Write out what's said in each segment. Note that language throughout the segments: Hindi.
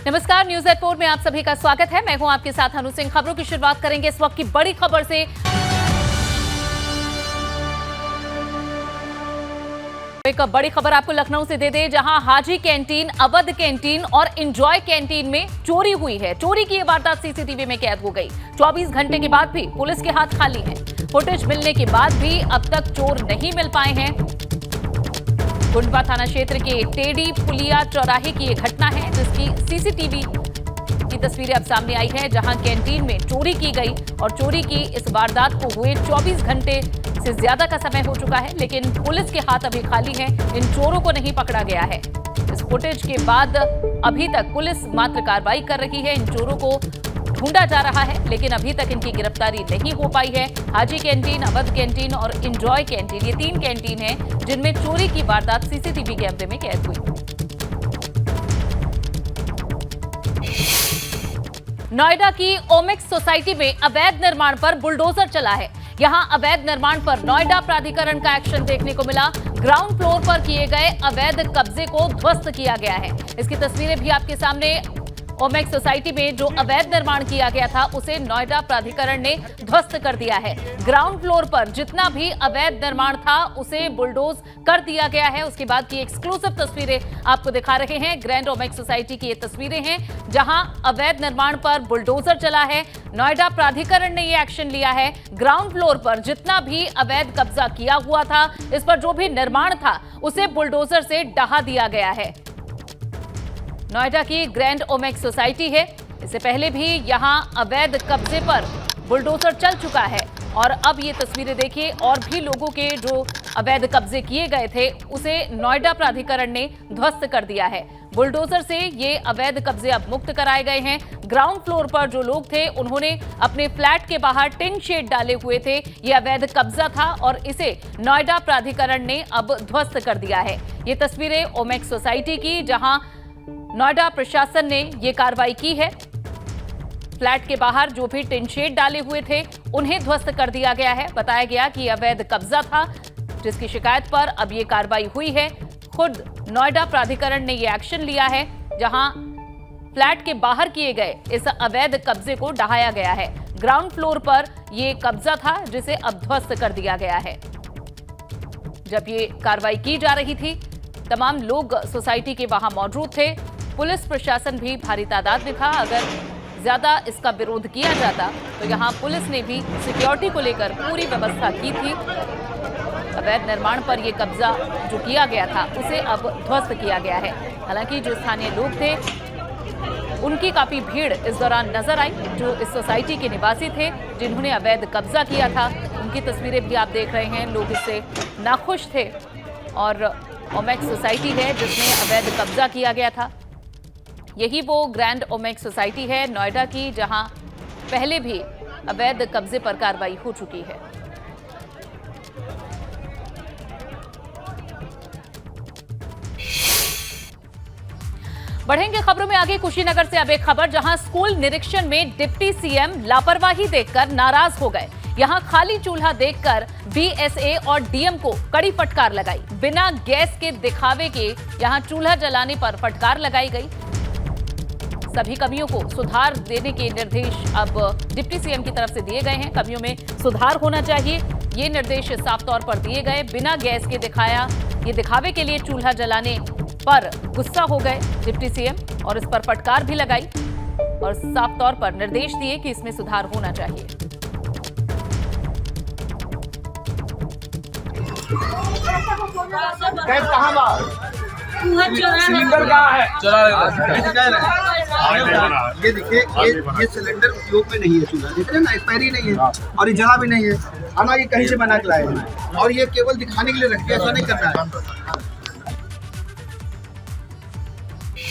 नमस्कार, न्यूज एट 4 में आप सभी का स्वागत है। मैं हूं आपके साथ अनु सिंह। खबरों की शुरुआत करेंगे इस वक्त की बड़ी खबर से। एक बड़ी खबर आपको लखनऊ से दे दे, जहां हाजी कैंटीन, अवध कैंटीन और इंजॉय कैंटीन में चोरी हुई है। चोरी की ये वारदात सीसीटीवी में कैद हो गई। 24 घंटे के बाद भी पुलिस के हाथ खाली हैं। फुटेज मिलने के बाद भी अब तक चोर नहीं मिल पाए हैं। कुंडवा थाना क्षेत्र के टेडी पुलिया चौराहे की एक घटना है, जिसकी सीसीटीवी की तस्वीरें अब सामने आई है, जहां कैंटीन में चोरी की गई और चोरी की इस वारदात को हुए 24 घंटे से ज्यादा का समय हो चुका है, लेकिन पुलिस के हाथ अभी खाली हैं। इन चोरों को नहीं पकड़ा गया है। इस फुटेज के बाद अभी तक पुलिस मात्र कार्रवाई कर रही है। इन चोरों को ढूंढा जा रहा है, लेकिन अभी तक इनकी गिरफ्तारी नहीं हो पाई है। हाजी कैंटीन, अवध कैंटीन और इंजॉय कैंटीन, ये 3 कैंटीन हैं जिनमें चोरी की वारदात सीसीटीवी कैमरे में कैद हुई। नोएडा की ओमेक्स सोसाइटी में अवैध निर्माण पर बुलडोजर चला है। यहां अवैध निर्माण पर नोएडा प्राधिकरण का एक्शन देखने को मिला। ग्राउंड फ्लोर पर किए गए अवैध कब्जे को ध्वस्त किया गया है। इसकी तस्वीरें भी आपके सामने। ओमेक्स सोसाइटी में जो अवैध निर्माण किया गया था, उसे नोएडा प्राधिकरण ने ध्वस्त कर दिया है। ग्राउंड फ्लोर पर जितना भी अवैध निर्माण था, उसे बुलडोज कर दिया गया है। उसके बाद की एक्सक्लूसिव तस्वीरें आपको दिखा रहे हैं। ग्रैंड ओमेक्स सोसाइटी की ये तस्वीरें हैं, जहां अवैध निर्माण पर बुलडोजर चला है। नोएडा प्राधिकरण ने ये एक्शन लिया है। ग्राउंड फ्लोर पर जितना भी अवैध कब्जा किया हुआ था, इस पर जो भी निर्माण था, उसे बुलडोजर से ढहा दिया गया है। नोएडा की ग्रैंड ओमेक्स सोसाइटी है। इससे पहले भी यहां अवैध कब्जे पर बुलडोजर चल चुका है और अब ये तस्वीरें देखिए। और भी लोगों के जो अवैध कब्जे किए गए थे, उसे नोएडा प्राधिकरण ने ध्वस्त कर दिया है। बुलडोजर से ये अवैध कब्जे अब मुक्त कराए गए हैं। ग्राउंड फ्लोर पर जो लोग थे, उन्होंने अपने फ्लैट के बाहर टिन शेड डाले हुए थे। ये अवैध कब्जा था और इसे नोएडा प्राधिकरण ने अब ध्वस्त कर दिया है। ये तस्वीरें ओमेक्स सोसाइटी की, जहां नोएडा प्रशासन ने ये कार्रवाई की है। फ्लैट के बाहर जो भी टिन शेड डाले हुए थे, उन्हें ध्वस्त कर दिया गया है। बताया गया कि अवैध कब्जा था, जिसकी शिकायत पर अब ये कार्रवाई हुई है। खुद नोएडा प्राधिकरण ने ये एक्शन लिया है, जहां फ्लैट के बाहर किए गए इस अवैध कब्जे को ढहाया गया है। ग्राउंड फ्लोर पर ये कब्जा था, जिसे अब ध्वस्त कर दिया गया है। जब ये कार्रवाई की जा रही थी, तमाम लोग सोसाइटी के वहां मौजूद थे। पुलिस प्रशासन भी भारी तादाद में था। अगर ज्यादा इसका विरोध किया जाता तो यहां पुलिस ने भी सिक्योरिटी को लेकर पूरी व्यवस्था की थी। अवैध निर्माण पर यह कब्जा जो किया गया था, उसे अब ध्वस्त किया गया है। हालांकि जो स्थानीय लोग थे, उनकी काफी भीड़ इस दौरान नजर आई। जो इस सोसाइटी के निवासी थे, जिन्होंने अवैध कब्जा किया था, उनकी तस्वीरें भी आप देख रहे हैं। लोग इससे नाखुश थे। और ओमेक्स सोसाइटी है जिसमें अवैध कब्जा किया गया था। यही वो ग्रैंड ओमेक्स सोसाइटी है नोएडा की, जहां पहले भी अवैध कब्जे पर कार्रवाई हो चुकी है। बढ़ेंगे खबरों में आगे। कुशीनगर से अब एक खबर, जहां स्कूल निरीक्षण में डिप्टी सीएम लापरवाही देखकर नाराज हो गए। यहां खाली चूल्हा देखकर बीएसए और डीएम को कड़ी फटकार लगाई। बिना गैस के दिखावे के यहां चूल्हा जलाने पर फटकार लगाई गई। सभी कमियों को सुधार देने के निर्देश अब डिप्टी सीएम की तरफ से दिए गए हैं। कमियों में सुधार होना चाहिए, ये निर्देश साफ तौर पर दिए गए। बिना गैस के ये दिखावे के लिए चूल्हा जलाने पर गुस्सा हो गए डिप्टी सीएम और इस पर फटकार भी लगाई और साफ तौर पर निर्देश दिए कि इसमें सुधार होना चाहिए। सिलेंडर कहाँ है? ये देखिए, ये सिलेंडर उपयोग में नहीं है। चूल्हा देख रहे हैं ना, एक्सपायरी नहीं है और ये जला भी नहीं है। खाना ये कहीं से बना के लाए हैं और ये केवल दिखाने के लिए रख दिया, ऐसा नहीं करना है।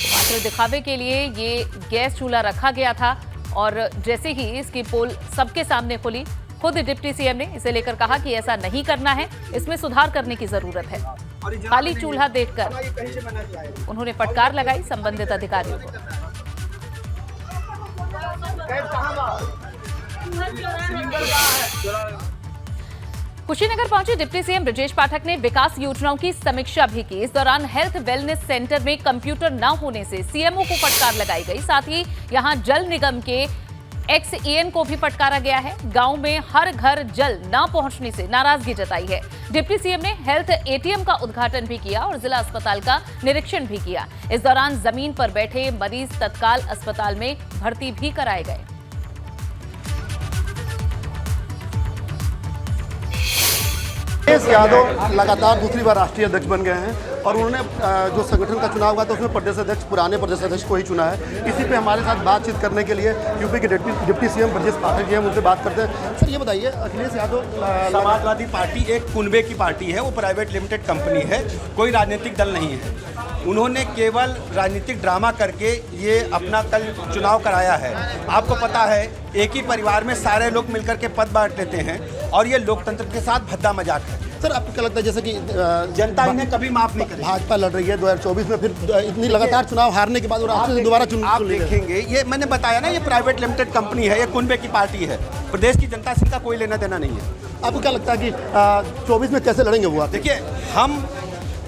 मात्र दिखावे के लिए ये गैस चूल्हा रखा गया था और जैसे ही इसकी पोल सबके सामने खुली, खुद डिप्टी सीएम ने इसे लेकर कहा कि ऐसा नहीं करना है, इसमें सुधार करने की जरूरत है। खाली चूल्हा देखकर उन्होंने फटकार लगाई संबंधित अधिकारियों को। कुशीनगर पहुंचे डिप्टी सीएम ब्रजेश पाठक ने विकास योजनाओं की समीक्षा भी की। इस दौरान हेल्थ वेलनेस सेंटर में कंप्यूटर न होने से सीएमओ को फटकार लगाई गई। साथ ही यहां जल निगम के एक्सईएन को भी फटकारा गया है। गांव में हर घर जल न पहुंचने से नाराजगी जताई है। डिप्टी सीएम ने हेल्थ एटीएम का उद्घाटन भी किया और जिला अस्पताल का निरीक्षण भी किया। इस दौरान जमीन पर बैठे मरीज तत्काल अस्पताल में भर्ती भी कराए गए। अखिलेश यादव लगातार दूसरी बार राष्ट्रीय अध्यक्ष बन गए हैं और उन्होंने जो संगठन का चुनाव हुआ था उसमें प्रदेश अध्यक्ष पुराने प्रदेश अध्यक्ष को ही चुना है। इसी पे हमारे साथ बातचीत करने के लिए यूपी के डिप्टी सीएम ब्रजेश पाठक जी हैं, उनसे बात करते हैं। सर ये बताइए, अखिलेश यादव समाजवादी पार्टी एक कुनबे की पार्टी है, वो प्राइवेट लिमिटेड कंपनी है, कोई राजनीतिक दल नहीं है। उन्होंने केवल राजनीतिक ड्रामा करके ये अपना कल चुनाव कराया है। आपको पता है एक ही परिवार में सारे लोग मिलकर के पद बांट लेते हैं और ये लोकतंत्र के साथ भद्दा मजाक है। सर आपको क्या लगता है, जैसे कि जनता इन्हें कभी माफ नहीं करेगी। भाजपा लड़ रही है 2024 में, फिर इतनी लगातार चुनाव हारने के बाद वो राष्ट्रीय दोबारा आप देखेंगे, ये मैंने बताया ना, ये प्राइवेट लिमिटेड कंपनी है, ये कुनबे की पार्टी है। प्रदेश की जनता से इनका कोई लेना देना नहीं है। आपको क्या लगता है कि 24 में कैसे लड़ेंगे वो? देखिए, हम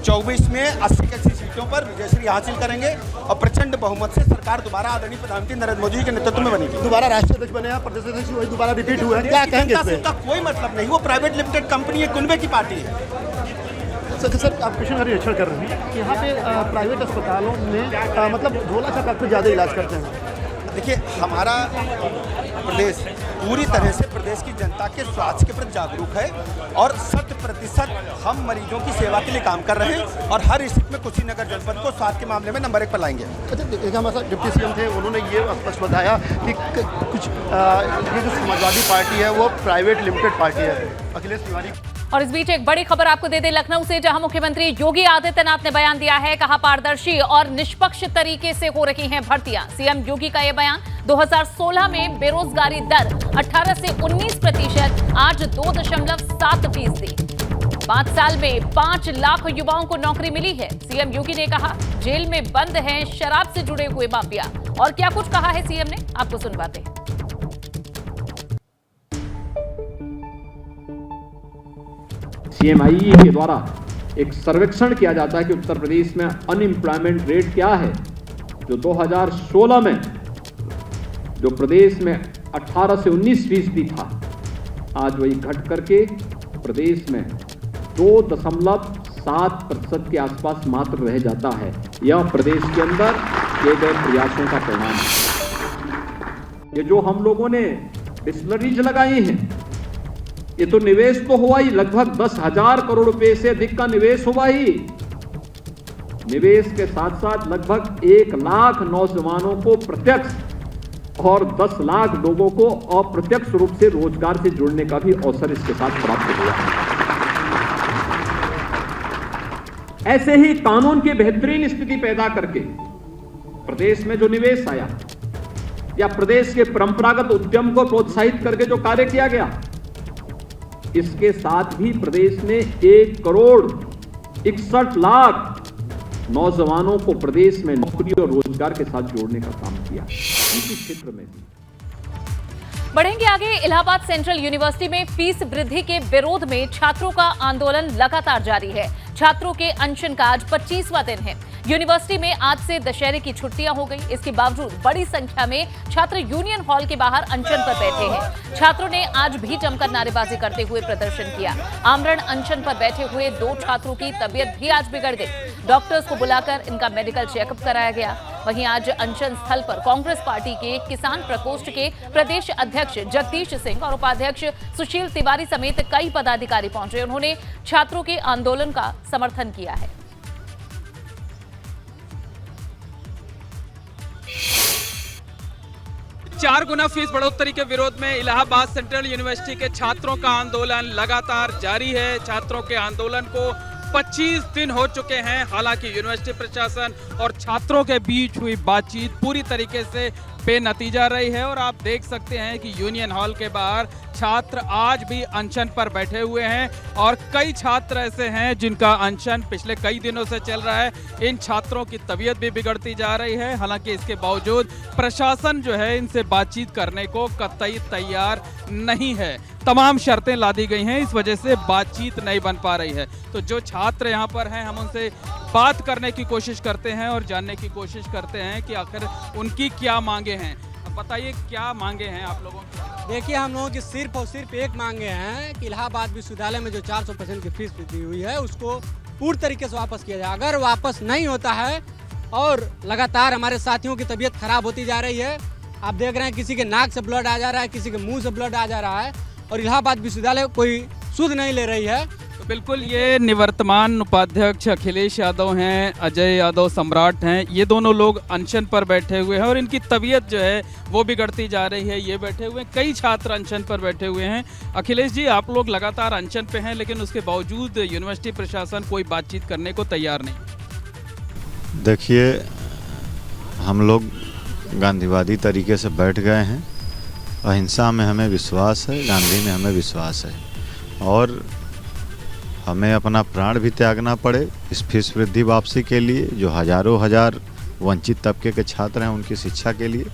24 में 80 की सीटों पर विजयश्री हासिल करेंगे और प्रचंड बहुमत से सरकार दोबारा आदरणीय प्रधानमंत्री नरेंद्र मोदी के नेतृत्व में बनेगी। दोबारा राष्ट्रीय अध्यक्ष बने हैं, प्रदेश अध्यक्ष वही दोबारा रिपीट हुए हैं, क्या कहेंगे इस पे? इसका कोई मतलब नहीं, वो प्राइवेट लिमिटेड कंपनी है, कुनबे की पार्टी है। सर आप कुशीनगर निरीक्षण कर रहे हैं कि यहाँ पे प्राइवेट अस्पतालों में मतलब झोला छाप पे ज़्यादा इलाज करते हैं। देखिए, हमारा प्रदेश पूरी तरह से प्रदेश की जनता के स्वास्थ्य के प्रति जागरूक है और 100% हम मरीजों की सेवा के लिए काम कर रहे हैं और हर स्थिति में कुशीनगर जनपद को स्वास्थ्य के मामले में नंबर 1 पर लाएंगे। अच्छा, देखिए हमारे साथ डिप्टी सीएम थे, उन्होंने ये स्पष्ट बताया कि कुछ ये जो समाजवादी पार्टी है वो प्राइवेट लिमिटेड पार्टी है। अखिलेश तिवारी। और इस बीच एक बड़ी खबर आपको दे दें लखनऊ से, जहां मुख्यमंत्री योगी आदित्यनाथ ने बयान दिया है। कहा, पारदर्शी और निष्पक्ष तरीके से हो रही हैं भर्तियां। सीएम योगी का यह बयान 2016 में बेरोजगारी दर 18 से 19%, आज 2.7%। 5 साल में 5 लाख युवाओं को नौकरी मिली है। सीएम योगी ने कहा, जेल में बंद हैं शराब से जुड़े हुए माफिया। और क्या कुछ कहा है सीएम ने, आपको सुनवाते हैं। CMIE के द्वारा एक सर्वेक्षण किया जाता है कि उत्तर प्रदेश में अनएम्प्लॉयमेंट रेट क्या है, जो 2016 में जो प्रदेश में 18 से 19% था, आज वही घट करके प्रदेश में 2.7% के आसपास मात्र रह जाता है। यह प्रदेश के अंदर किए गए प्रयासों का परिणाम है। ये जो हम लोगों ने डिस्टिलरीज लगाई हैं, ये तो निवेश तो हुआ ही, लगभग 10,000 करोड़ रुपए से अधिक का निवेश हुआ ही। निवेश के साथ साथ लगभग 1 लाख नौजवानों को प्रत्यक्ष और 10 लाख लोगों को अप्रत्यक्ष रूप से रोजगार से जुड़ने का भी अवसर इसके साथ प्राप्त हुआ। ऐसे ही कानून की बेहतरीन स्थिति पैदा करके प्रदेश में जो निवेश आया या प्रदेश के परंपरागत उद्यम को प्रोत्साहित करके जो कार्य किया गया, इसके साथ भी प्रदेश ने 1,61,00,000 नौजवानों को प्रदेश में नौकरी और रोजगार के साथ जोड़ने का काम किया। इसी क्षेत्र में भी बढ़ेंगे आगे। इलाहाबाद सेंट्रल यूनिवर्सिटी में फीस वृद्धि के विरोध में छात्रों का आंदोलन लगातार जारी है। छात्रों के अनशन का आज 25वां दिन है। यूनिवर्सिटी में आज से दशहरे की छुट्टियां हो गई। इसके बावजूद बड़ी संख्या में छात्र यूनियन हॉल के बाहर अनशन पर बैठे हैं। छात्रों ने आज भी जमकर नारेबाजी करते हुए प्रदर्शन किया। आमरण अनशन पर बैठे हुए 2 छात्रों की तबीयत भी आज बिगड़ गई। डॉक्टर्स को बुलाकर इनका मेडिकल चेकअप कराया गया। वहीं आज अनशन स्थल पर कांग्रेस पार्टी के किसान प्रकोष्ठ के प्रदेश अध्यक्ष जगदीश सिंह और उपाध्यक्ष सुशील तिवारी समेत कई पदाधिकारी पहुंचे। उन्होंने छात्रों के आंदोलन का समर्थन किया है। 4 गुना फीस बढ़ोतरी के विरोध में इलाहाबाद सेंट्रल यूनिवर्सिटी के छात्रों का आंदोलन लगातार जारी है। छात्रों के आंदोलन को 25 दिन हो चुके हैं। हालांकि यूनिवर्सिटी प्रशासन और छात्रों के बीच हुई बातचीत पूरी तरीके से बेनतीजा रही है और आप देख सकते हैं कि यूनियन हॉल के बाहर छात्र आज भी अनशन पर बैठे हुए हैं और कई छात्र ऐसे हैं जिनका अनशन पिछले कई दिनों से चल रहा है। इन छात्रों की तबीयत भी बिगड़ती जा रही है। हालांकि इसके बावजूद प्रशासन जो है इनसे बातचीत करने को कतई तैयार नहीं है। तमाम शर्तें लादी गई हैं, इस वजह से बातचीत नहीं बन पा रही है। तो जो छात्र यहाँ पर हैं, हम उनसे बात करने की कोशिश करते हैं और जानने की कोशिश करते हैं कि आखिर उनकी क्या मांगे हैं। अब बताइए क्या मांगे हैं आप लोगों की? देखिए, हम लोगों की सिर्फ और सिर्फ एक मांगे हैं कि इलाहाबाद विश्वविद्यालय में जो 400% की फीस वृद्धि हुई है उसको पूर्ण तरीके से वापस किया जाए। अगर वापस नहीं होता है और लगातार हमारे साथियों की तबीयत खराब होती जा रही है, आप देख रहे हैं किसी के नाक से ब्लड आ जा रहा है, किसी के मुंह से ब्लड आ जा रहा है, और इलाहाबाद विश्वविद्यालय कोई सुध नहीं ले रही है। तो बिल्कुल ये निवर्तमान उपाध्यक्ष अखिलेश यादव हैं, अजय यादव सम्राट हैं, ये दोनों लोग अनशन पर बैठे हुए हैं और इनकी तबीयत जो है वो बिगड़ती जा रही है। ये बैठे हुए हैं, कई छात्र अनशन पर बैठे हुए हैं। अखिलेश जी, आप लोग लगातार अनशन पे हैं, लेकिन उसके बावजूद यूनिवर्सिटी प्रशासन कोई बातचीत करने को तैयार नहीं। देखिए, हम लोग गांधीवादी तरीके से बैठ गए हैं। अहिंसा में हमें विश्वास है, गांधी में हमें विश्वास है, और हमें अपना प्राण भी त्यागना पड़े इस फीस वृद्धि वापसी के लिए, जो हजारों हजार वंचित तबके के छात्र हैं उनकी शिक्षा के लिए,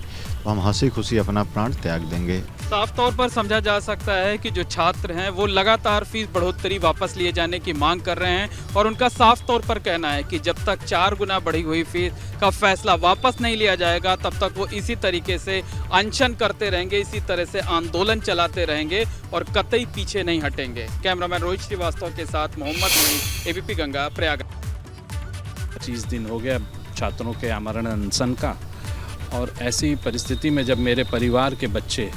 तो हम हंसी खुशी अपना प्राण त्याग देंगे। साफ तौर पर समझा जा सकता है कि जो छात्र हैं वो लगातार फीस बढ़ोतरी वापस लिए जाने की मांग कर रहे हैं, और उनका साफ तौर पर कहना है कि जब तक 4 गुना बढ़ी हुई फीस का फैसला वापस नहीं लिया जाएगा तब तक वो इसी तरीके से अनशन करते रहेंगे, इसी तरह से आंदोलन चलाते रहेंगे और कतई पीछे नहीं हटेंगे। कैमरामैन रोहित श्रीवास्तव के साथ मोहम्मद मोइन, एबीपी गंगा, प्रयागराज। 25 दिन हो गया छात्रों के आमरण अनशन का, और ऐसी परिस्थिति में जब मेरे परिवार के बच्चे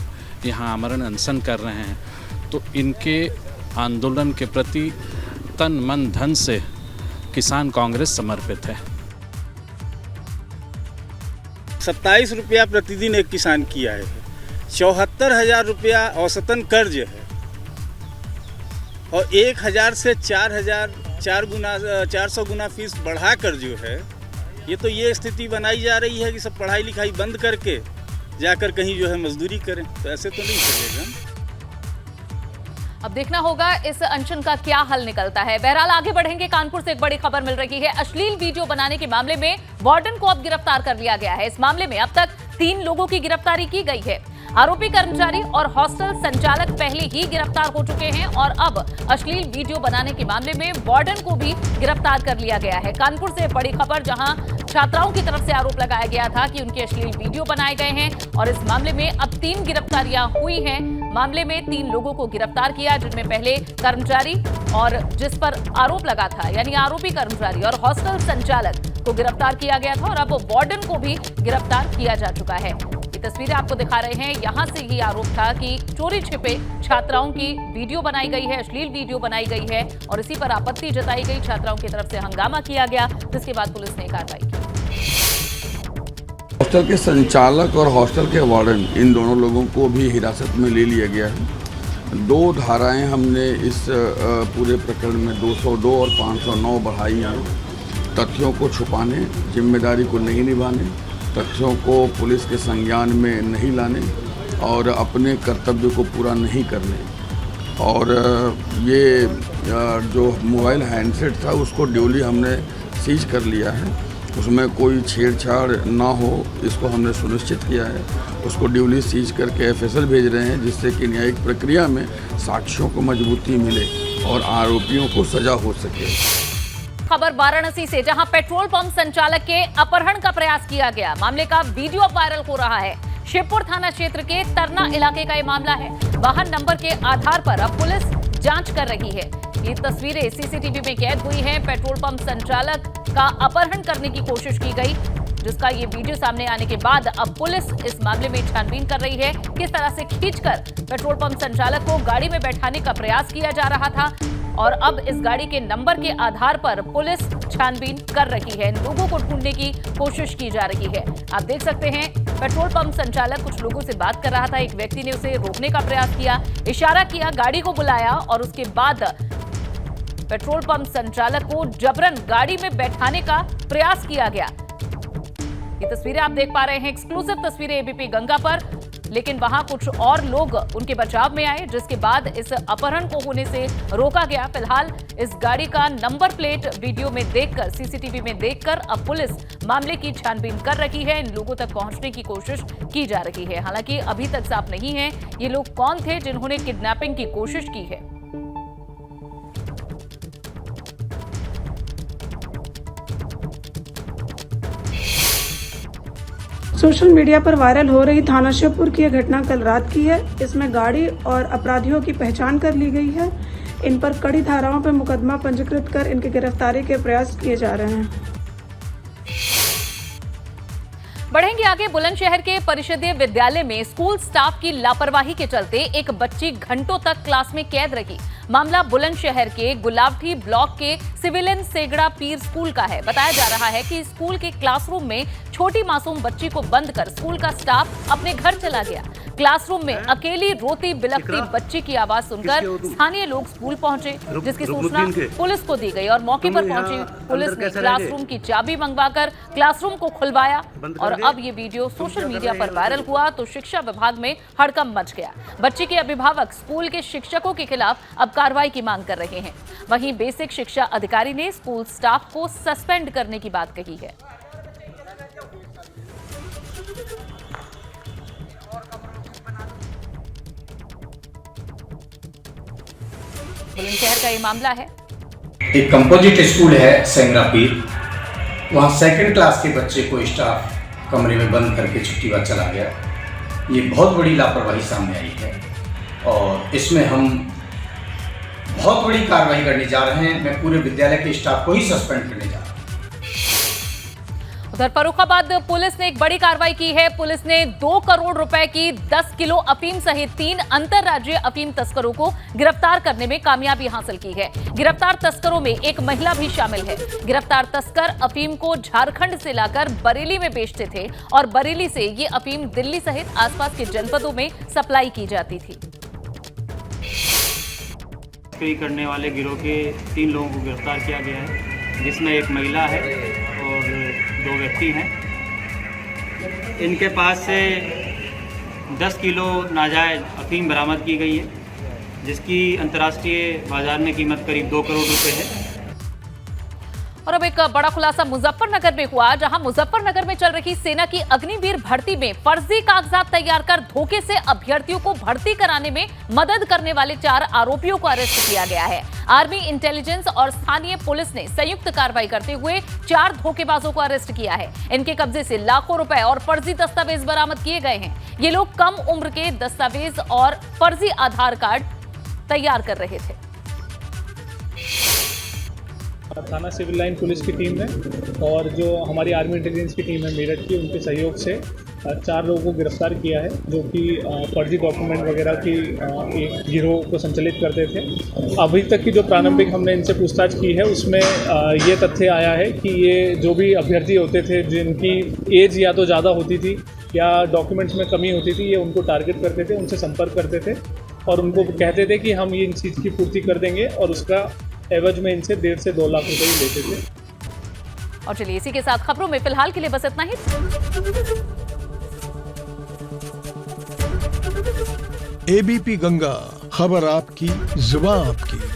यहाँ आमरण अनशन कर रहे हैं तो इनके आंदोलन के प्रति तन मन धन से किसान कांग्रेस समर्पित है। 27 रुपया प्रतिदिन एक किसान की आय है, 74,000 रुपया औसतन कर्ज है, और 1,000 से 400 गुना फीस बढ़ाकर जो है, ये स्थिति बनाई जा रही है कि सब पढ़ाई लिखाई बंद करके जाकर कहीं जो है मजदूरी करें, तो ऐसे तो नहीं चलेगा। अब देखना होगा इस अनशन का क्या हल निकलता है। बहरहाल आगे बढ़ेंगे। कानपुर से एक बड़ी खबर मिल रही है। अश्लील वीडियो बनाने के मामले में वार्डन को अब गिरफ्तार कर लिया गया है। इस मामले में अब तक 3 लोगों की गिरफ्तारी की गई है। आरोपी कर्मचारी और हॉस्टल संचालक पहले ही गिरफ्तार हो चुके हैं और अब अश्लील वीडियो बनाने के मामले में वार्डन को भी गिरफ्तार कर लिया गया है। कानपुर से बड़ी खबर, जहां छात्राओं की तरफ से आरोप लगाया गया था कि उनके अश्लील वीडियो बनाए गए हैं, और इस मामले में अब 3 गिरफ्तारियां हुई हैं। मामले में 3 लोगों को गिरफ्तार किया, जिनमें पहले कर्मचारी और जिस पर आरोप लगा था यानी आरोपी कर्मचारी और हॉस्टल संचालक को गिरफ्तार किया गया था, और अब वार्डन को भी गिरफ्तार किया जा चुका है। ये तस्वीरें आपको दिखा रहे हैं। यहां से ये आरोप था कि चोरी छिपे छात्राओं की वीडियो बनाई गई है, अश्लील वीडियो बनाई गई है, और इसी पर आपत्ति जताई गई। छात्राओं की तरफ से हंगामा किया गया, जिसके बाद पुलिस ने कार्रवाई की। हॉस्टल के संचालक और हॉस्टल के वार्डन, इन दोनों लोगों को भी हिरासत में ले लिया गया है। 2 धाराएं हमने इस पूरे प्रकरण में 202 और 509 बढ़ाई हैं। तथ्यों को छुपाने, जिम्मेदारी को नहीं निभाने, तथ्यों को पुलिस के संज्ञान में नहीं लाने और अपने कर्तव्य को पूरा नहीं करने। और ये जो मोबाइल हैंडसेट था उसको ड्यूली हमने सीज कर लिया है, उसमें कोई छेड़छाड़ ना हो इसको हमने सुनिश्चित किया है। उसको ड्यूली सीज करके FSL भेज रहे हैं, जिससे कि न्यायिक प्रक्रिया में साक्ष्यों को मजबूती मिले और आरोपियों को सजा हो सके। खबर वाराणसी से, जहां पेट्रोल पंप संचालक के अपहरण का प्रयास किया गया। मामले का वीडियो अब वायरल हो रहा है। शिवपुर थाना क्षेत्र के तरना इलाके का ये मामला है। वाहन नंबर के आधार पर अब पुलिस जांच कर रही है। ये तस्वीरें CCTV में कैद हुई हैं। पेट्रोल पंप संचालक का अपहरण करने की कोशिश की गई, जिसका ये वीडियो सामने आने के बाद अब पुलिस इस मामले में छानबीन कर रही है। किस तरह से खींचकर पेट्रोल पंप संचालक को गाड़ी में बैठाने का प्रयास किया जा रहा था, और अब इस गाड़ी के नंबर के आधार पर पुलिस छानबीन कर रही है। इन लोगों को ढूंढने की कोशिश की जा रही है। आप देख सकते हैं, पेट्रोल पंप संचालक कुछ लोगों से बात कर रहा था। एक व्यक्ति ने उसे रोकने का प्रयास किया, इशारा किया, गाड़ी को बुलाया, और उसके बाद पेट्रोल पंप संचालक को जबरन गाड़ी में बैठाने का प्रयास किया गया। ये तस्वीरें आप देख पा रहे हैं, एक्सक्लूसिव तस्वीरें एबीपी गंगा पर। लेकिन वहां कुछ और लोग उनके बचाव में आए, जिसके बाद इस अपहरण को होने से रोका गया। फिलहाल इस गाड़ी का नंबर प्लेट वीडियो में देखकर, सीसीटीवी में देखकर अब पुलिस मामले की छानबीन कर रही है। इन लोगों तक पहुंचने की कोशिश की जा रही है। हालांकि अभी तक साफ नहीं है ये लोग कौन थे जिन्होंने किडनैपिंग की कोशिश की है। सोशल मीडिया पर वायरल हो रही थाना शिवपुर की यह घटना कल रात की है। इसमें गाड़ी और अपराधियों की पहचान कर ली गई है। इन पर कड़ी धाराओं पर मुकदमा पंजीकृत कर इनकी गिरफ्तारी के प्रयास किए जा रहे हैं। बढ़ेंगे आगे। बुलंदशहर के परिषदीय विद्यालय में स्कूल स्टाफ की लापरवाही के चलते एक बच्ची घंटों तक क्लास में कैद रही। मामला बुलंदशहर के गुलावटी ब्लॉक के सिविलियन सेगड़ा पीर स्कूल का है। बताया जा रहा है कि स्कूल के क्लासरूम में छोटी मासूम बच्ची को बंद कर स्कूल का स्टाफ अपने घर चला गया। क्लासरूम में अकेली रोती बिलखती बच्ची की आवाज सुनकर स्थानीय लोग स्कूल पहुंचे, जिसकी सूचना पुलिस को दी गई और मौके पर पहुंची पुलिस ने क्लासरूम की चाबी मंगवाकर क्लासरूम को खुलवाया। और अब ये वीडियो सोशल मीडिया पर वायरल हुआ तो शिक्षा विभाग में हड़कंप मच गया। बच्ची के अभिभावक स्कूल के शिक्षकों के खिलाफ अब कार्रवाई की मांग कर रहे हैं। वहीं बेसिक शिक्षा अधिकारी ने स्कूल स्टाफ को सस्पेंड करने की बात कही है। बुलंदशहर का ये मामला है। एक कंपोजिट स्कूल है सेंगड़ा पीर, वहाँ सेकंड क्लास के बच्चे को स्टाफ कमरे में बंद करके छुट्टी बाद चला गया। ये बहुत बड़ी लापरवाही सामने आई है और इसमें हम बहुत बड़ी कार्रवाई करने जा रहे हैं। मैं पूरे विद्यालय के स्टाफ को ही सस्पेंड करने जा रहा हूँ। उधर फर्रुखाबाद पुलिस ने एक बड़ी कार्रवाई की है। पुलिस ने 2 करोड़ रुपए की 10 किलो अफीम सहित 3 अंतरराज्यीय अफीम तस्करों को गिरफ्तार करने में कामयाबी हासिल की है। गिरफ्तार तस्करों में एक महिला भी शामिल है। गिरफ्तार तस्कर अफीम को झारखंड से लाकर बरेली में बेचते थे और बरेली से ये अफीम दिल्ली सहित आसपास के जनपदों में सप्लाई की जाती थी। तस्करी करने वाले गिरोह के 3 लोगों को गिरफ्तार किया गया है, जिसमें एक महिला है और 2 व्यक्ति हैं। इनके पास से 10 किलो नाजायज अफीम बरामद की गई है, जिसकी अंतर्राष्ट्रीय बाजार में कीमत करीब 2 करोड़ रुपए है। और अब एक बड़ा खुलासा मुजफ्फरनगर में हुआ, जहां मुजफ्फरनगर में चल रही सेना की अग्निवीर भर्ती में फर्जी कागजात तैयार कर धोखे से अभ्यर्थियों को भर्ती कराने में मदद करने वाले 4 आरोपियों को अरेस्ट किया गया है। आर्मी इंटेलिजेंस और स्थानीय पुलिस ने संयुक्त कार्रवाई करते हुए 4 धोखेबाजों को अरेस्ट किया है। इनके कब्जे से लाखों रुपए और फर्जी दस्तावेज बरामद किए गए हैं। ये लोग कम उम्र के दस्तावेज और फर्जी आधार कार्ड तैयार कर रहे थे। थाना सिविल लाइन पुलिस की टीम है और जो हमारी आर्मी इंटेलिजेंस की टीम है मेरठ की, उनके सहयोग से 4 लोगों को गिरफ्तार किया है, जो कि फर्जी डॉक्यूमेंट वगैरह की एक गिरोह को संचालित करते थे। अभी तक की जो प्रारंभिक हमने इनसे पूछताछ की है, उसमें ये तथ्य आया है कि ये जो भी अभ्यर्थी होते थे जिनकी एज या तो ज़्यादा होती थी या डॉक्यूमेंट्स में कमी होती थी, ये उनको टारगेट करते थे, उनसे संपर्क करते थे और उनको कहते थे कि हम ये इन चीज़ की पूर्ति कर देंगे और उसका एवज में इनसे 1.5 से 2 लाख रुपए ही लेते थे। और चलिए इसी के साथ खबरों में फिलहाल के लिए बस इतना ही। एबीपी गंगा, खबर आपकी, जुबान आपकी।